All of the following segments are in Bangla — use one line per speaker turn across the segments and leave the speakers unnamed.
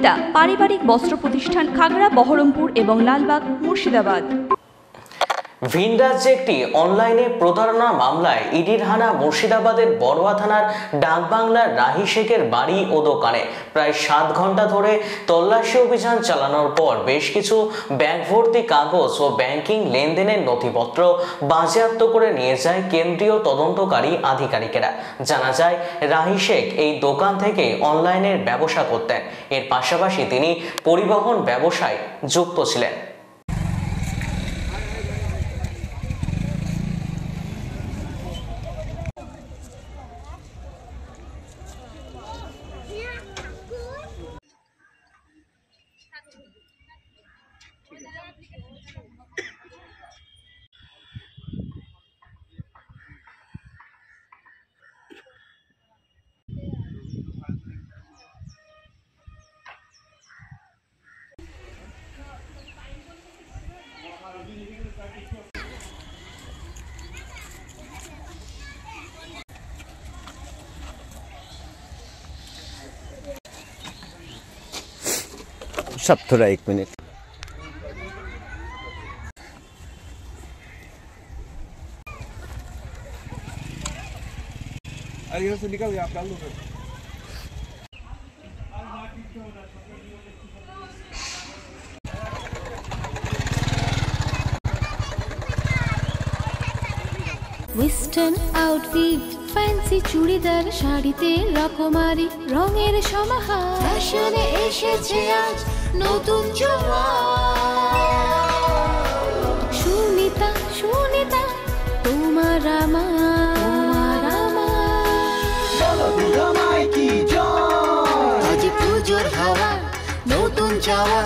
সুনিতা পারিবারিক বস্ত্র প্রতিষ্ঠান, খাগড়া, বহরমপুর এবং লালবাগ, মুর্শিদাবাদ।
ভিন রাজ্যে একটি অনলাইনে প্রতারণা মামলায় ইডির হানা মুর্শিদাবাদের বড়ুয়া থানার ডাকবাংলার রাহি শেখের বাড়ি ও দোকানে প্রায় 7 ঘন্টা ধরে তল্লাশি অভিযান চালানোর পর বেশ কিছু ব্যাংক ভর্তি কাগজ ও ব্যাংকিং লেনদেনের নথিপত্র বাজেয়াপ্ত করে নিয়ে যায় কেন্দ্রীয় তদন্তকারী আধিকারিকেরা। জানা যায়, রাহি শেখ এই দোকান থেকে অনলাইনের ব্যবসা করতেন। এর পাশাপাশি তিনি পরিবহন ব্যবসায় যুক্ত ছিলেন।
सब थोड़ा 1 मिनट।
यहाँ से निकल गया, आप डाल दो sir.
Western outfit, fancy churidar, শাড়িতে রকমারি রঙের সমাহার, ফ্যাশনে এসেছে আজ নতুন সুনিতা, সুনিতা তোমার আমার, আজ পুজোর হাওয়া, নতুন চাওয়া,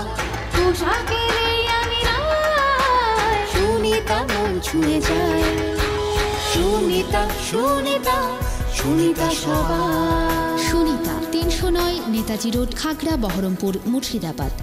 পোশাকের এই আমিরায়, সুনিতা মন ছুঁয়ে যায়। সুনিতা, সুনিতা, সুনিতা সবার।
সুনিতা 309 নেতাজি রোড, খাগড়া, বহরমপুর, মুর্শিদাবাদ।